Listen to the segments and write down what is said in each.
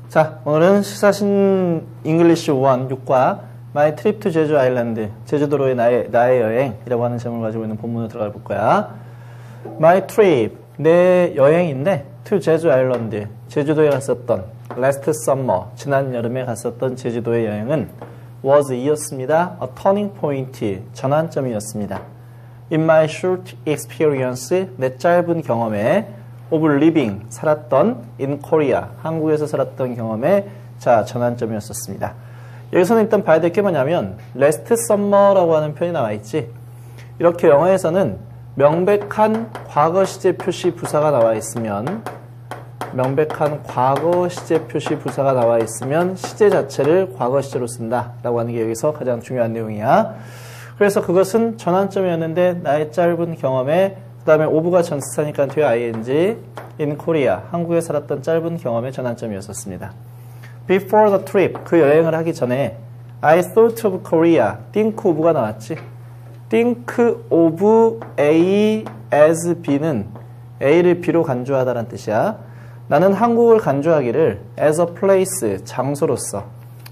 자, 오늘은 시사신 잉글리시 1 6과 My Trip to 제주 아일랜드, 제주도로의 나의 여행이라고 하는 제목을 가지고 있는 본문으로 들어가 볼 거야. My Trip, 내 여행인데 to 제주 아일랜드, 제주도에 갔었던 last summer, 지난 여름에 갔었던 제주도의 여행은 was 이었습니다. A turning point, 전환점이었습니다. In my short experience, 내 짧은 경험에 of living, 살았던 in Korea, 한국에서 살았던 경험에 자, 전환점이었었습니다. 여기서는 일단 봐야 될 게 뭐냐면 last summer라고 하는 표현이 나와 있지. 이렇게 영어에서는 명백한 과거 시제 표시 부사가 나와 있으면 명백한 과거 시제 표시 부사가 나와 있으면 시제 자체를 과거 시제로 쓴다 라고 하는 게 여기서 가장 중요한 내용이야. 그래서 그것은 전환점이었는데 나의 짧은 경험에 그 다음에 of가 전치사니까 뒤에 ing in Korea, 한국에 살았던 짧은 경험의 전환점이었었습니다. Before the trip, 그 여행을 하기 전에 I thought of Korea, think of가 나왔지. think of A as B는 A를 B로 간주하다라는 뜻이야. 나는 한국을 간주하기를 as a place, 장소로서.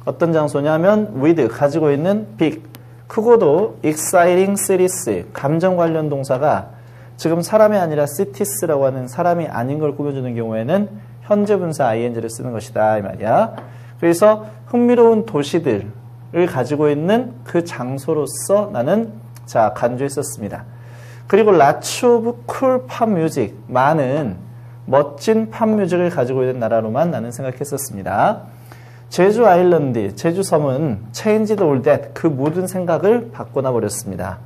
어떤 장소냐면 with, 가지고 있는 big, 크고도 exciting cities, 감정 관련 동사가 지금 사람이 아니라 cities라고 하는 사람이 아닌 걸 꾸며주는 경우에는 현재 분사 ing를 쓰는 것이다 이 말이야. 그래서 흥미로운 도시들을 가지고 있는 그 장소로서 나는 자 간주했었습니다. 그리고 lots of cool pop music, 많은 멋진 팝 뮤직을 가지고 있는 나라로만 나는 생각했었습니다. 제주 아일랜드, 제주 섬은 changed all that, 그 모든 생각을 바꿔놔 버렸습니다.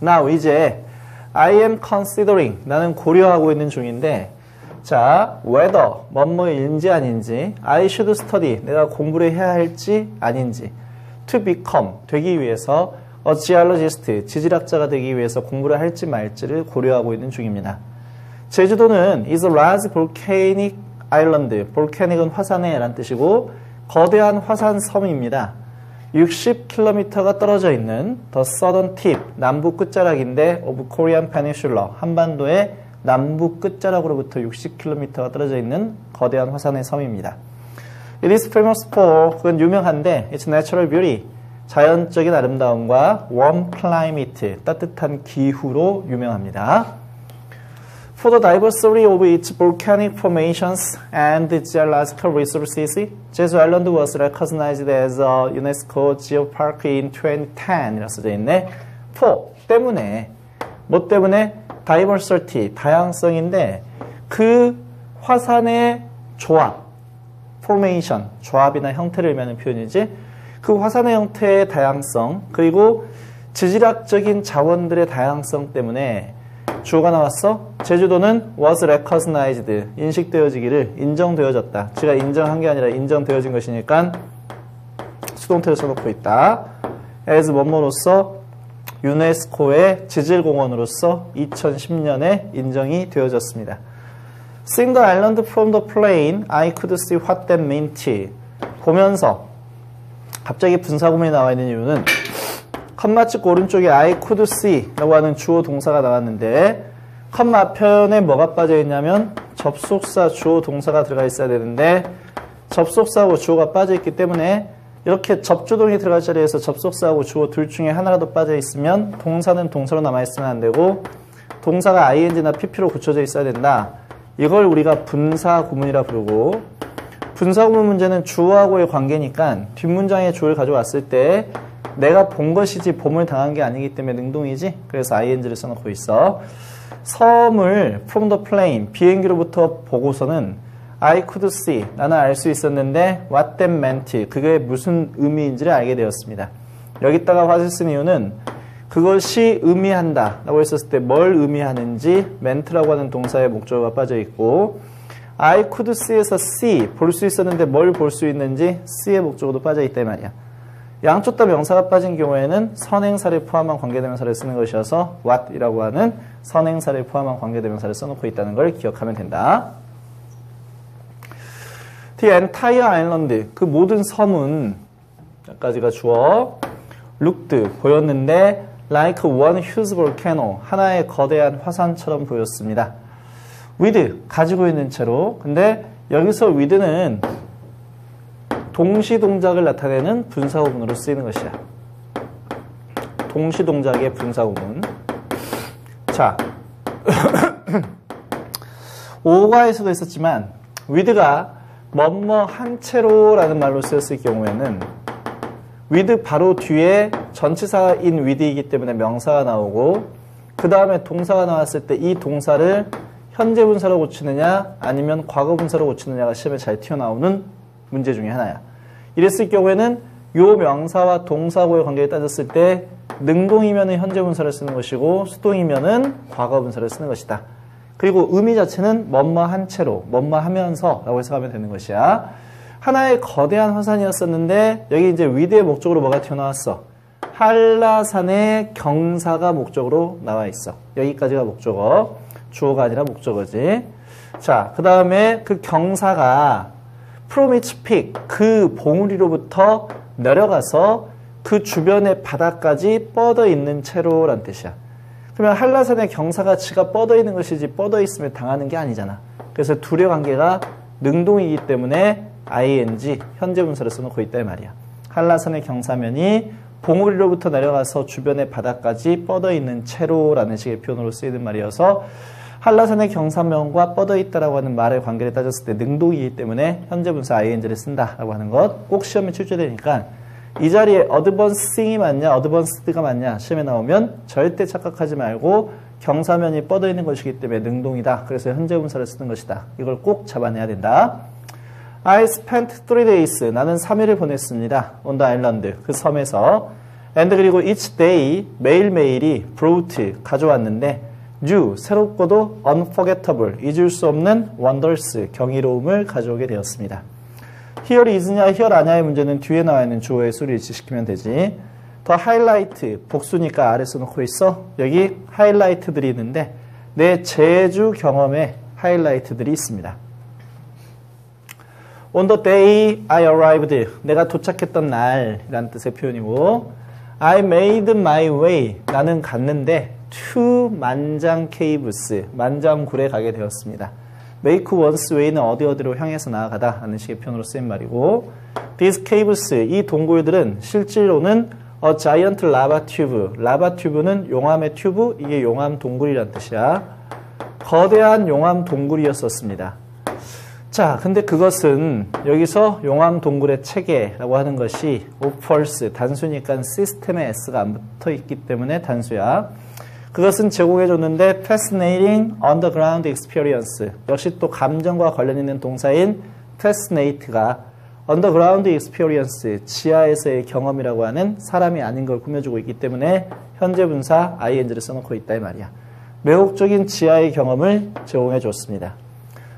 Now 이제 I am considering, 나는 고려하고 있는 중인데 자, whether, 뭐뭐인지 아닌지 I should study, 내가 공부를 해야 할지 아닌지 to become, 되기 위해서 a geologist, 지질학자가 되기 위해서 공부를 할지 말지를 고려하고 있는 중입니다. 제주도는 is a large volcanic island, volcanic은 화산의 라는 뜻이고 거대한 화산 섬입니다. 60km가 떨어져 있는 the southern tip, 남부 끝자락인데 of Korean Peninsula, 한반도의 남부 끝자락으로부터 60km가 떨어져 있는 거대한 화산의 섬입니다. It is famous for, 그건 유명한데 its natural beauty, 자연적인 아름다움과 warm climate, 따뜻한 기후로 유명합니다. For the diversity of its volcanic formations and geological resources, 제주 아일랜드 was recognized as a UNESCO Geopark in 2010 이라고 써져 있네. For, 때문에, 뭐 때문에? diversity, 다양성인데 그 화산의 조합, formation, 조합이나 형태를 의미하는 표현이지. 그 화산의 형태의 다양성, 그리고 지질학적인 자원들의 다양성 때문에 주어가 나왔어. 제주도는 was recognized, 인식되어지기를, 인정되어졌다. 지가 인정한 게 아니라 인정되어진 것이니까 수동태를 써놓고 있다. as 뭐뭐로서 유네스코의 지질공원으로서 2010년에 인정이 되어졌습니다. Seeing the island from the plane, I could see what that meant. 보면서 갑자기 분사구문이 나와 있는 이유는 컴마 찍고 오른쪽에 I could see 라고 하는 주어 동사가 나왔는데 컴마 앞편에 뭐가 빠져 있냐면 접속사 주어 동사가 들어가 있어야 되는데 접속사하고 주어가 빠져 있기 때문에 이렇게 접주동이 들어갈 자리에서 접속사하고 주어 둘 중에 하나라도 빠져 있으면 동사는 동사로 남아 있으면 안 되고 동사가 ing나 pp로 굳혀져 있어야 된다. 이걸 우리가 분사구문이라 부르고 분사구문 문제는 주어하고의 관계니까 뒷문장에 주어를 가져왔을 때 내가 본 것이지 봄을 당한 게 아니기 때문에 능동이지. 그래서 ing를 써놓고 있어. 섬을 from the plane, 비행기로부터 보고서는 I could see, 나는 알 수 있었는데 what that meant, 그게 무슨 의미인지를 알게 되었습니다. 여기다가 what을 쓴 이유는 그것이 의미한다 라고 했었을 때 뭘 의미하는지 ment라고 하는 동사의 목적어가 빠져 있고 I could see에서 see, 볼 수 있었는데 뭘 볼 수 있는지 see의 목적어도 빠져 있다 이 말이야. 양쪽 다 명사가 빠진 경우에는 선행사를 포함한 관계대명사를 쓰는 것이어서 what이라고 하는 선행사를 포함한 관계대명사를 써놓고 있다는 걸 기억하면 된다. The entire island, 그 모든 섬은 여기까지가 주어 looked, 보였는데 like one huge volcano, 하나의 거대한 화산처럼 보였습니다. with, 가지고 있는 채로. 근데 여기서 with는 동시 동작을 나타내는 분사구문으로 쓰이는 것이야. 동시 동작의 분사구문. 자, 5과에서도 있었지만 with가 뭐뭐 한 채로라는 말로 쓰였을 경우에는 with 바로 뒤에 전치사인 with이기 때문에 명사가 나오고 그 다음에 동사가 나왔을 때 이 동사를 현재 분사로 고치느냐 아니면 과거 분사로 고치느냐가 시험에 잘 튀어나오는 문제 중에 하나야. 이랬을 경우에는 요 명사와 동사고의 관계를 따졌을 때 능동이면 현재 분사를 쓰는 것이고 수동이면 과거 분사를 쓰는 것이다. 그리고 의미 자체는 뭐뭐 한 채로 뭐뭐 하면서 라고 해석하면 되는 것이야. 하나의 거대한 화산이었었는데 여기 이제 with의 목적으로 뭐가 튀어나왔어? 한라산의 경사가 목적으로 나와 있어. 여기까지가 목적어. 주어가 아니라 목적어지. 자, 그 다음에 그 경사가 from its peak, 그 봉우리로부터 내려가서 그 주변의 바다까지 뻗어 있는 채로란 뜻이야. 그러면 한라산의 경사가 지가 뻗어 있는 것이지 뻗어 있으면 당하는 게 아니잖아. 그래서 둘의 관계가 능동이기 때문에 ing, 현재 분사를 써놓고 있다 이 말이야. 한라산의 경사면이 봉우리로부터 내려가서 주변의 바다까지 뻗어 있는 채로라는 식의 표현으로 쓰이는 말이어서 한라산의 경사면과 뻗어 있다라고 하는 말의 관계를 따졌을 때 능동이기 때문에 현재 분사 ing를 쓴다라고 하는 것 꼭 시험에 출제되니까 이 자리에 advancing이 맞냐 advanced가 맞냐 시험에 나오면 절대 착각하지 말고 경사면이 뻗어 있는 것이기 때문에 능동이다. 그래서 현재 분사를 쓰는 것이다. 이걸 꼭 잡아내야 된다. I spent 3 days. 나는 3일을 보냈습니다. on the island. 그 섬에서. and 그리고 each day 매일매일이 brought 가져왔는데 new 새롭고도 unforgettable 잊을 수 없는 wonders 경이로움을 가져오게 되었습니다. here is냐 here 아냐의 문제는 뒤에 나와 있는 주어의 수를 일치시키면 되지. 더 highlight 복수니까 아래 써놓고 있어. 여기 하이라이트들이 있는데 내 제주 경험에 하이라이트들이 있습니다. On the day I arrived 내가 도착했던 날이라는 뜻의 표현이고 I made my way 나는 갔는데 to 만장 caves 만장굴에 가게 되었습니다. make one's way는 어디로 향해서 나아가다 하는 식의 표현으로 쓰인 말이고 these caves 이 동굴들은 실제로는 a giant lava tube lava tube는 용암의 튜브 이게 용암 동굴이란 뜻이야. 거대한 용암 동굴이었었습니다. 자, 근데 그것은 여기서 용암 동굴의 체계라고 하는 것이 offers 단수니까 시스템에 s가 안 붙어 있기 때문에 단수야. 그것은 제공해줬는데 fascinating underground experience 역시 또 감정과 관련 있는 동사인 fascinate가 underground experience 지하에서의 경험이라고 하는 사람이 아닌 걸 꾸며주고 있기 때문에 현재 분사 ing를 써놓고 있다 이 말이야. 매혹적인 지하의 경험을 제공해줬습니다.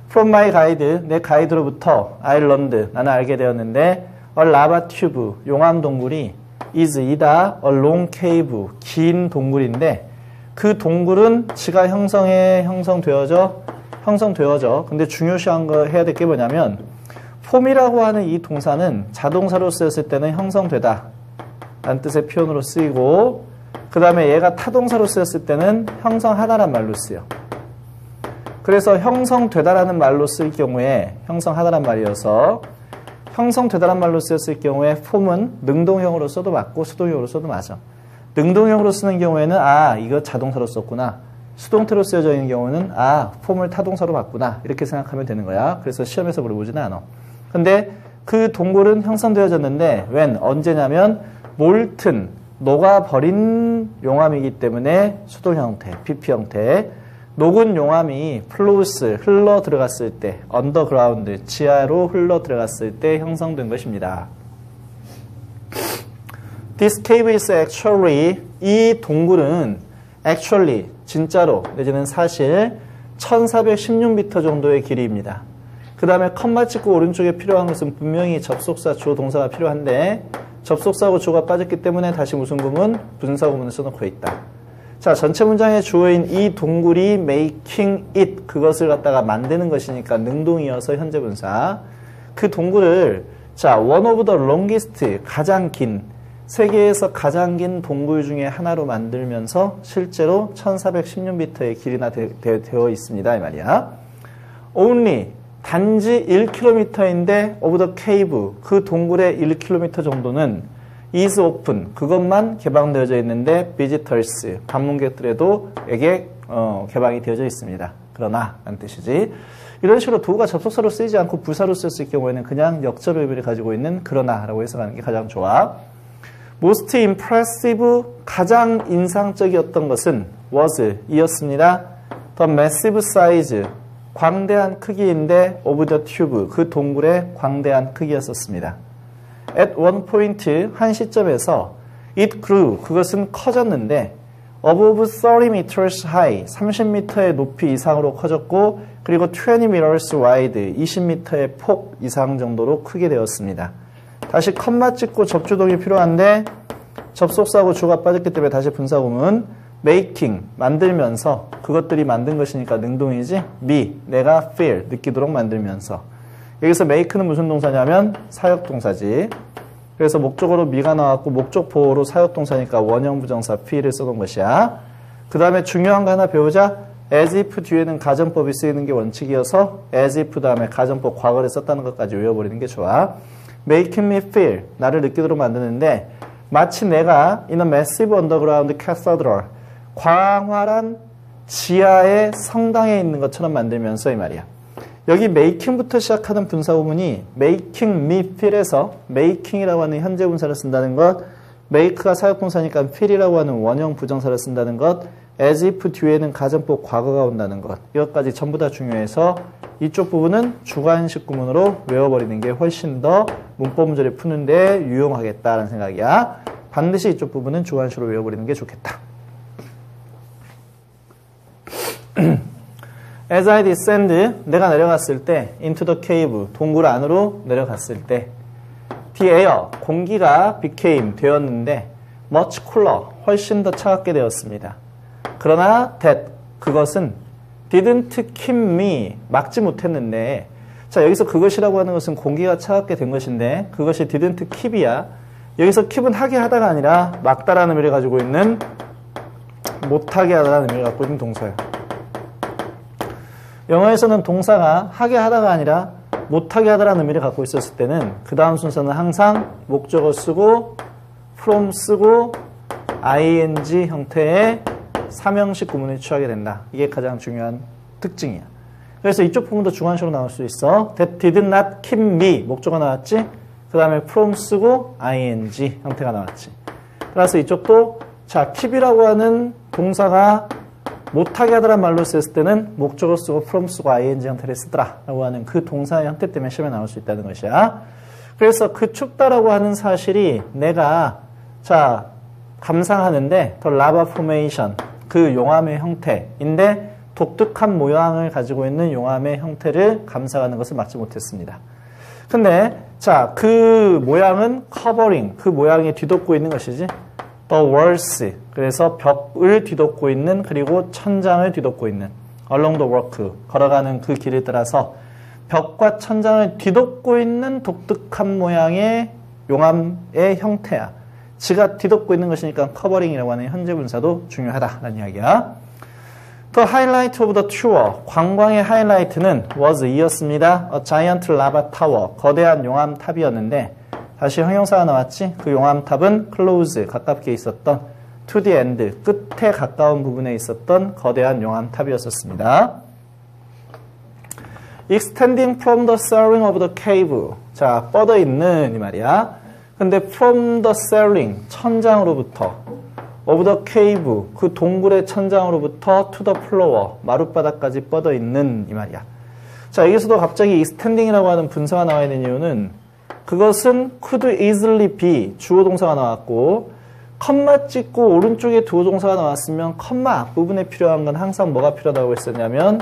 From my guide, 내 가이드로부터 I learned, 나는 알게 되었는데 a lava tube, 용암 동굴이 is, 이다, a long cave, 긴 동굴인데 그 동굴은 지가 형성되어져. 근데 중요시한 거 해야 될 게 뭐냐면 form이라고 하는 이 동사는 자동사로 쓰였을 때는 형성되다 라는 뜻의 표현으로 쓰이고 그 다음에 얘가 타동사로 쓰였을 때는 형성하다란 말로 쓰여. 그래서 형성되다라는 말로 쓸 경우에 형성하다란 말이어서 형성되다란 말로 쓰였을 경우에 form은 능동형으로 써도 맞고 수동형으로 써도 맞아. 능동형으로 쓰는 경우에는 아 이거 자동사로 썼구나. 수동태로 쓰여져 있는 경우는 아 form을 타동사로 봤구나. 이렇게 생각하면 되는 거야. 그래서 시험에서 물어보지는 않아. 근데 그 동굴은 형성되어졌는데 when 언제냐면 molten 녹아버린 용암이기 때문에 수동 형태, PP 형태. 녹은 용암이 flows 흘러 들어갔을 때 underground 지하로 흘러 들어갔을 때 형성된 것입니다. This cave is actually 이 동굴은 actually 진짜로 내지는 사실 1416m 정도의 길이입니다. 그 다음에 컴마 찍고 오른쪽에 필요한 것은 분명히 접속사 주어 동사가 필요한데 접속사하고 주어가 빠졌기 때문에 다시 무슨 구문? 분사구문을 써놓고 있다. 자, 전체 문장의 주어인 이 동굴이 making it 그것을 갖다가 만드는 것이니까 능동이어서 현재 분사. 그 동굴을 자 one of the longest 가장 긴 세계에서 가장 긴 동굴 중에 하나로 만들면서 실제로 1416m의 길이나 되어 있습니다. 이 말이야. Only 단지 1km인데 of the cave, 그 동굴의 1km 정도는 is open, 그것만 개방되어져 있는데 visitors, 방문객들에게 개방이 되어져 있습니다. 그러나 라는 뜻이지. 이런 식으로 do가 접속사로 쓰이지 않고 부사로 쓰였을 경우에는 그냥 역절 의미를 가지고 있는 그러나라고 해석하는 게 가장 좋아. most impressive, 가장 인상적이었던 것은 was 이었습니다. the massive size, 광대한 크기인데 of the tube, 그 동굴의 광대한 크기였었습니다. at one point, 한 시점에서 it grew, 그것은 커졌는데 above 30 meters high, 30m의 높이 이상으로 커졌고 그리고 20 meters wide, 20m의 폭 이상 정도로 크게 되었습니다. 다시 컴마 찍고 접주동이 필요한데 접속사하고 주가 빠졌기 때문에 다시 분사구문 making, 만들면서, 그것들이 만든 것이니까 능동이지. me, 내가 feel, 느끼도록 만들면서. 여기서 make는 무슨 동사냐면 사역동사지. 그래서 목적어로 me가 나왔고 목적 보호로 사역동사니까 원형 부정사 feel을 써놓은 것이야. 그 다음에 중요한 거 하나 배우자. as if 뒤에는 가정법이 쓰이는 게 원칙이어서 as if 다음에 가정법 과거를 썼다는 것까지 외워버리는 게 좋아. making me feel, 나를 느끼도록 만드는데 마치 내가 in a massive underground cathedral, 광활한 지하의 성당에 있는 것처럼 만들면서 이 말이야. 여기 making부터 시작하는 분사구문이 making me feel에서 making이라고 하는 현재 분사를 쓴다는 것, make가 사역동사니까 feel이라고 하는 원형 부정사를 쓴다는 것, as if 뒤에는 가정법 과거가 온다는 것, 이것까지 전부 다 중요해서 이쪽 부분은 주관식 구문으로 외워버리는 게 훨씬 더 문법 문제를 푸는데 유용하겠다라는 생각이야. 반드시 이쪽 부분은 주관식으로 외워버리는 게 좋겠다. As I descend, 내가 내려갔을 때 into the cave, 동굴 안으로 내려갔을 때 the air, 공기가 became, 되었는데 much cooler, 훨씬 더 차갑게 되었습니다. 그러나 that, 그것은 didn't keep me, 막지 못했는데, 자 여기서 그것이라고 하는 것은 공기가 차갑게 된 것인데 그것이 didn't keep이야. 여기서 keep은 하게 하다가 아니라 막다라는 의미를 가지고 있는, 못하게 하다라는 의미를 갖고 있는 동사예요. 영어에서는 동사가 하게 하다가 아니라 못하게 하다라는 의미를 갖고 있었을 때는 그 다음 순서는 항상 목적어 쓰고 from 쓰고 ing 형태의 삼형식 구문을 취하게 된다. 이게 가장 중요한 특징이야. 그래서 이쪽 부분도 주관식으로 나올 수 있어. That did not keep me, 목적어 나왔지? 그 다음에 from 쓰고 ing 형태가 나왔지. 그래서 이쪽도 자 keep이라고 하는 동사가 못하게 하더란 말로 썼을 때는 목적어 쓰고 from 쓰고 ing 형태를 쓰더라 라고 하는 그 동사의 형태 때문에 시험에 나올 수 있다는 것이야. 그래서 그 춥다라고 하는 사실이 내가 자 감상하는데 더 라바 포메이션, 그 용암의 형태인데 독특한 모양을 가지고 있는 용암의 형태를 감상하는 것을 막지 못했습니다. 근데 자 그 모양은 커버링, 그 모양이 뒤덮고 있는 것이지. The walls, 그래서 벽을 뒤덮고 있는, 그리고 천장을 뒤덮고 있는, along the walk, 걸어가는 그 길을 따라서 벽과 천장을 뒤덮고 있는 독특한 모양의 용암의 형태야. 지가 뒤덮고 있는 것이니까 커버링이라고 하는 현재 분사도 중요하다라는 이야기야. The highlight of the tour, 관광의 하이라이트는 was 이었습니다. A giant lava tower, 거대한 용암탑이었는데 다시 형용사가 나왔지? 그 용암탑은 close, 가깝게 있었던, to the end, 끝에 가까운 부분에 있었던 거대한 용암탑이었습니다. Extending from the ceiling of the cave, 자 뻗어 있는 이 말이야. 근데 from the ceiling, 천장으로부터, of the cave, 그 동굴의 천장으로부터 to the floor, 마룻바닥까지 뻗어 있는 이 말이야. 자 여기서도 갑자기 extending이라고 하는 분사가 나와 있는 이유는 그것은 could easily be, 주어 동사가 나왔고 컴마 찍고 오른쪽에 주어 동사가 나왔으면 컴마 앞부분에 필요한 건 항상 뭐가 필요하다고 했었냐면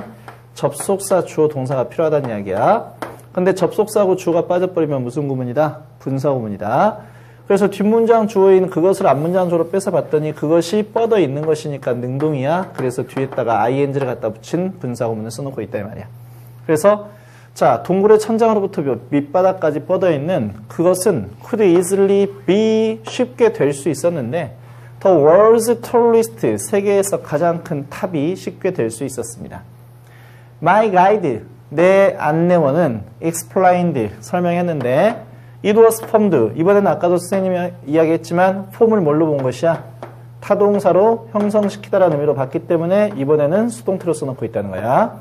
접속사 주어 동사가 필요하다는 이야기야. 근데 접속사하고 주어가 빠져버리면 무슨 구문이다? 분사 구문이다. 그래서 뒷문장 주어인 그것을 앞문장 주어로 뺏어봤더니 그것이 뻗어 있는 것이니까 능동이야. 그래서 뒤에다가 ing를 갖다 붙인 분사 구문을 써놓고 있다 이 말이야. 그래서 자 동굴의 천장으로부터 밑바닥까지 뻗어 있는 그것은 could easily be, 쉽게 될 수 있었는데 the world's tallest, 세계에서 가장 큰 탑이 쉽게 될 수 있었습니다. My guide, 내 안내원은 explained, 설명했는데 it was formed, 이번에는 아까도 선생님이 이야기했지만 폼을 뭘로 본 것이야? 타동사로 형성시키다라는 의미로 봤기 때문에 이번에는 수동태로 써놓고 있다는 거야.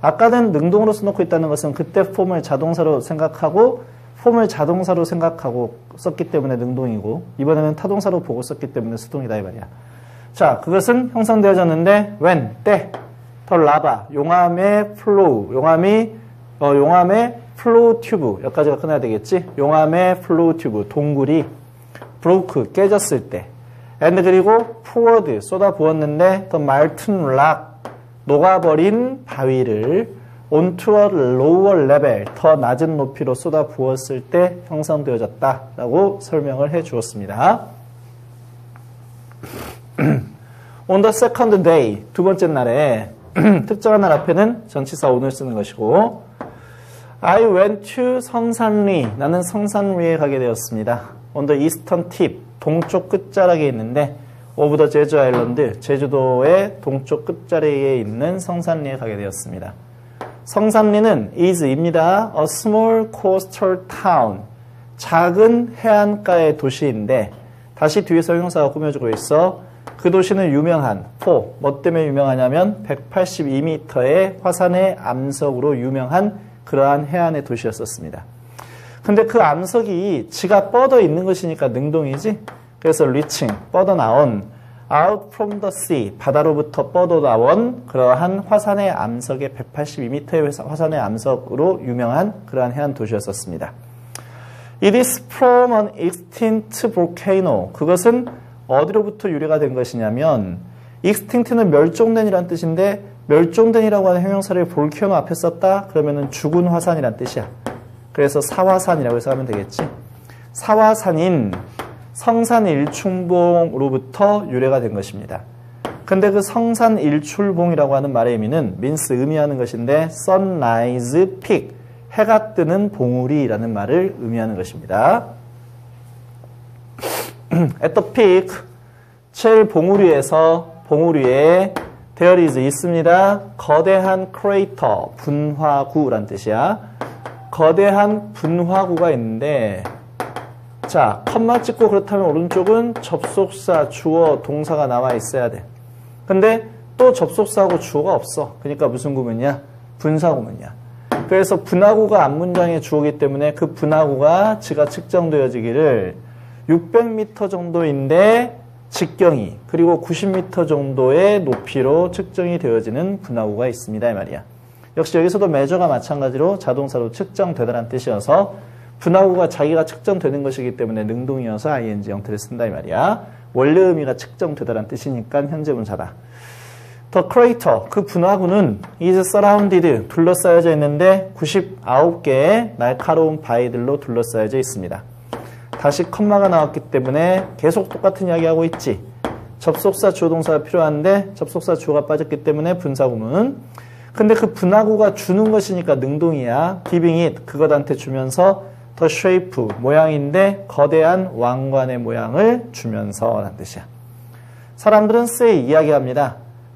아까는 능동으로 써놓고 있다는 것은 그때 폼을 자동사로 생각하고 썼기 때문에 능동이고 이번에는 타동사로 보고 썼기 때문에 수동이다 이 말이야. 자, 그것은 형성되어졌는데 when, 때, 더 라바, 용암의 플로우, 용암의 플로우 튜브, 여기까지가 끝나야 되겠지? 용암의 플로우 튜브, 동굴이 broke, 깨졌을 때 and 그리고 poured, 쏟아 부었는데 the molten rock, 녹아버린 바위를 onto a lower level, 더 낮은 높이로 쏟아 부었을 때 형성되어졌다라고 설명을 해 주었습니다. On the second day, 두 번째 날에 특정한 날 앞에는 전치사 on을 쓰는 것이고 I went to 성산리, 나는 성산리에 가게 되었습니다. On the eastern tip, 동쪽 끝자락에 있는데 of the 제주 아일랜드, 제주도의 동쪽 끝자리에 있는 성산리에 가게 되었습니다. 성산리는 is입니다. A small coastal town, 작은 해안가의 도시인데 다시 뒤에서 형용사가 꾸며주고 있어. 그 도시는 유명한, 뭐 때문에 유명하냐면 182m의 화산의 암석으로 유명한 그러한 해안의 도시였었습니다. 근데 그 암석이 지가 뻗어 있는 것이니까 능동이지. 그래서 reaching, 뻗어나온, out from the sea, 바다로부터 뻗어나온 그러한 화산의 암석의 182m의 화산의 암석으로 유명한 그러한 해안 도시였었습니다. It is from an extinct volcano. 그것은 어디로부터 유래가 된 것이냐면 extinct는 멸종된이란 뜻인데 멸종된이라고 하는 형용사를 볼케노 앞에 썼다? 그러면은 죽은 화산이란 뜻이야. 그래서 사화산이라고 해서 하면 되겠지. 사화산인 성산일출봉으로부터 유래가 된 것입니다. 근데 그 성산일출봉이라고 하는 말의 의미는 means 의미하는 것인데 sunrise peak, 해가 뜨는 봉우리라는 말을 의미하는 것입니다. At the peak, 제일 봉우리에 there is 있습니다. 거대한 crater, 분화구란 뜻이야. 거대한 분화구가 있는데 자, 컴마 찍고 그렇다면 오른쪽은 접속사, 주어, 동사가 나와 있어야 돼. 근데 또 접속사하고 주어가 없어. 그러니까 무슨 구문이야? 분사구문이야. 그래서 분화구가 앞문장의 주어이기 때문에 그 분화구가 지가 측정되어지기를 600m 정도인데 직경이 그리고 90m 정도의 높이로 측정이 되어지는 분화구가 있습니다. 이 말이야. 역시 여기서도 measure가 마찬가지로 자동사로 측정되다라는 뜻이어서 분화구가 자기가 측정되는 것이기 때문에 능동이어서 ing 형태를 쓴다 이 말이야. 원래 의미가 측정되다라는 뜻이니까 현재 분사다. The crater, 그 분화구는 is surrounded, 둘러싸여져 있는데 99개의 날카로운 바위들로 둘러싸여져 있습니다. 다시 컴마가 나왔기 때문에 계속 똑같은 이야기하고 있지. 접속사 주어 동사가 필요한데 접속사 주어가 빠졌기 때문에 분사구문. 근데 그 분화구가 주는 것이니까 능동이야. giving it, 그것한테 주면서 the shape, 모양인데 거대한 왕관의 모양을 주면서 라는 뜻이야. 사람들은 say, 이야기합니다.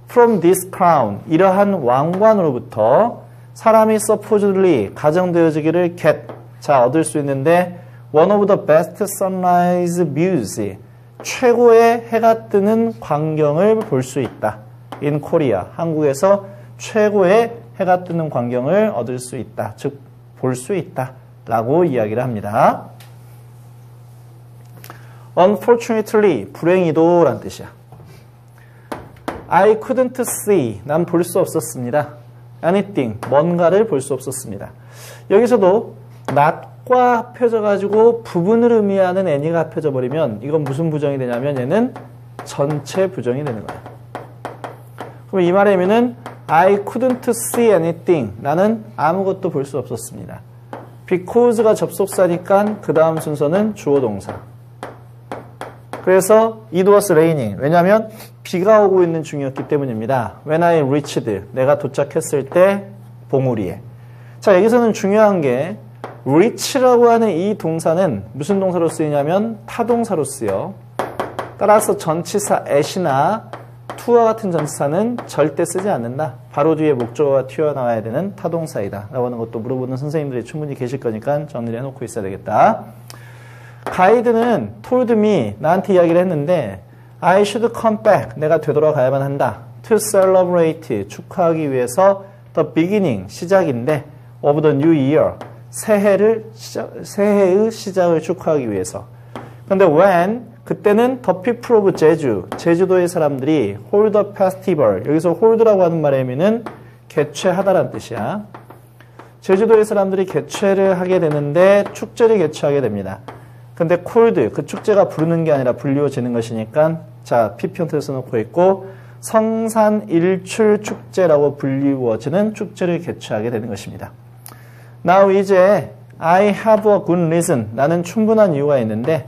From this crown, 이러한 왕관으로부터 사람이 supposedly, 가정되어지기를 get, 자, 얻을 수 있는데 one of the best sunrise views, 최고의 해가 뜨는 광경을 볼 수 있다. In Korea, 한국에서 최고의 해가 뜨는 광경을 얻을 수 있다. 즉, 볼 수 있다. 라고 이야기를 합니다. Unfortunately, 불행히도 라는 뜻이야. I couldn't see, 난 볼 수 없었습니다. Anything, 뭔가를 볼 수 없었습니다. 여기서도 not과 합해져가지고 부분을 의미하는 any가 합해져 버리면 이건 무슨 부정이 되냐면 얘는 전체 부정이 되는 거야. 그럼 이 말의 의미는 I couldn't see anything, 나는 아무것도 볼 수 없었습니다. Because가 접속사니까 그 다음 순서는 주어 동사. 그래서 it was raining, 왜냐하면 비가 오고 있는 중이었기 때문입니다. When I reached, 내가 도착했을 때 봉우리에. 자, 여기서는 중요한 게 reach라고 하는 이 동사는 무슨 동사로 쓰이냐면 타동사로 쓰여. 따라서 전치사 at이나 to와 같은 전치사는 절대 쓰지 않는다. 바로 뒤에 목적어가 튀어나와야 되는 타동사이다. 라고 하는 것도 물어보는 선생님들이 충분히 계실 거니까 정리를 해놓고 있어야 되겠다. 가이드는 told me, 나한테 이야기를 했는데 I should come back, 내가 되돌아가야만 한다. To celebrate, 축하하기 위해서 the beginning, 시작인데 of the new year, 새해의 시작을 축하하기 위해서. 근데 when, 그때는 the people of 제주, 제주도의 사람들이 hold a festival, 여기서 hold라고 하는 말의 의미는 개최하다라는 뜻이야. 제주도의 사람들이 개최를 하게 되는데 축제를 개최하게 됩니다. 근데 called, 그 축제가 부르는 게 아니라 불리워지는 것이니까 자, PP 형태를 써놓고 있고 성산일출 축제라고 불리워지는 축제를 개최하게 되는 것입니다. Now 이제 I have a good reason, 나는 충분한 이유가 있는데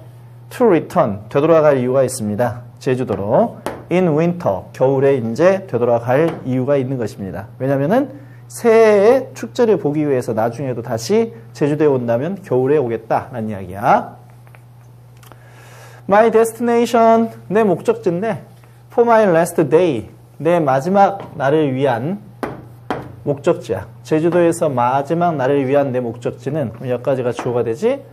to return, 되돌아갈 이유가 있습니다. 제주도로 in winter, 겨울에 이제 되돌아갈 이유가 있는 것입니다. 왜냐면은 새해의 축제를 보기 위해서 나중에도 다시 제주도에 온다면 겨울에 오겠다라는 이야기야. My destination, 내 목적지인데 for my last day, 내 마지막 날을 위한 목적지야. 제주도에서 마지막 날을 위한 내 목적지는 여기까지가 주어가 되지.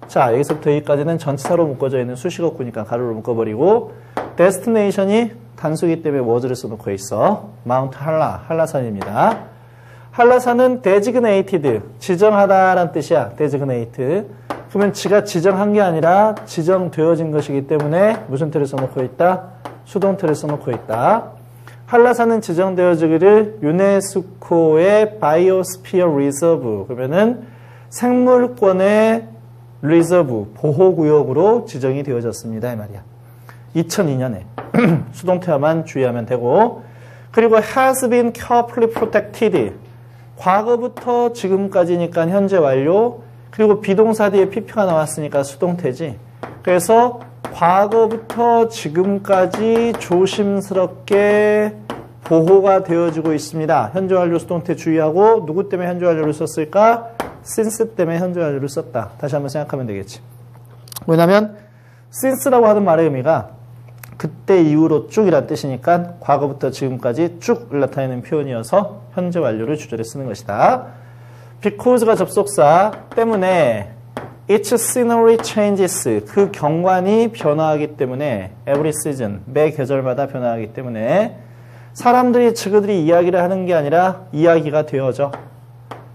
자, 여기서부터 여기까지는 전치사로 묶어져 있는 수식어구니까 가로로 묶어버리고 destination이 단수기 때문에 was를 써놓고 있어. 마운트 한라, 한라산입니다. 한라산은 designated, 지정하다라는 뜻이야. designate. 그러면 지가 지정한 게 아니라 지정되어진 것이기 때문에 무슨 태를 써놓고 있다? 수동태를 써놓고 있다. 한라산은 지정되어지기를 유네스코의 바이오스피어 리저브, 그러면은 생물권의 리저브, 보호구역으로 지정이 되어졌습니다. 이 말이야. 2002년에 수동태와만 주의하면 되고, 그리고 has been carefully protected, 과거부터 지금까지니까 현재 완료, 그리고 비동사 뒤에 PP가 나왔으니까 수동태지. 그래서 과거부터 지금까지 조심스럽게 보호가 되어지고 있습니다. 현재 완료 수동태 주의하고 누구 때문에 현재 완료를 썼을까? since 때문에 현재 완료를 썼다. 다시 한번 생각하면 되겠지. 왜냐하면 since라고 하는 말의 의미가 그때 이후로 쭉이란 뜻이니까 과거부터 지금까지 쭉을 나타내는 표현이어서 현재 완료를 주절에 쓰는 것이다. because가 접속사 때문에 Each scenery changes, 그 경관이 변화하기 때문에 every season, 매 계절마다 변화하기 때문에 사람들이 그들이 이야기를 하는 게 아니라 이야기가 되어져.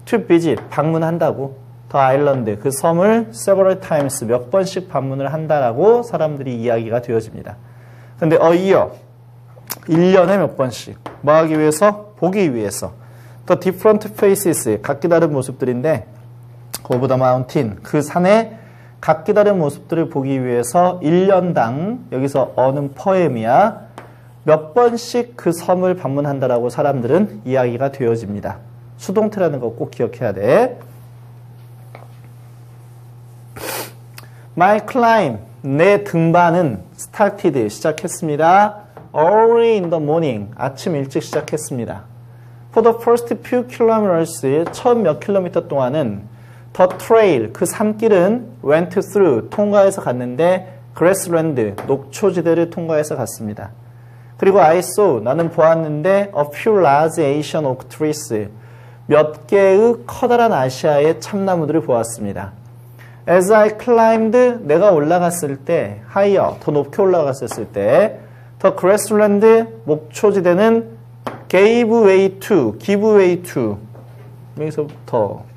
To visit, 방문한다고. The island, 그 섬을 several times, 몇 번씩 방문을 한다라고 사람들이 이야기가 되어집니다. 근데 a year, 1년에 몇 번씩. 뭐 하기 위해서? 보기 위해서. The different faces, 각기 다른 모습들인데 of the mountain, 그 산의 각기 다른 모습들을 보기 위해서 1년당, 여기서 어는 포엠이야, 몇 번씩 그 섬을 방문한다라고 사람들은 이야기가 되어집니다. 수동태라는 거 꼭 기억해야 돼. My climb, 내 등반은 started, 시작했습니다. Early in the morning, 아침 일찍 시작했습니다. For the first few kilometers, 첫 몇 킬로미터 동안은 The trail, 그 산길은 went through, 통과해서 갔는데 grassland, 녹초지대를 통과해서 갔습니다. 그리고 I saw, 나는 보았는데 a few large Asian oak trees, 몇 개의 커다란 아시아의 참나무들을 보았습니다. As I climbed, 내가 올라갔을 때 higher, 더 높게 올라갔을 때 the grassland, 목초지대는 gave way to, give way to, 여기서부터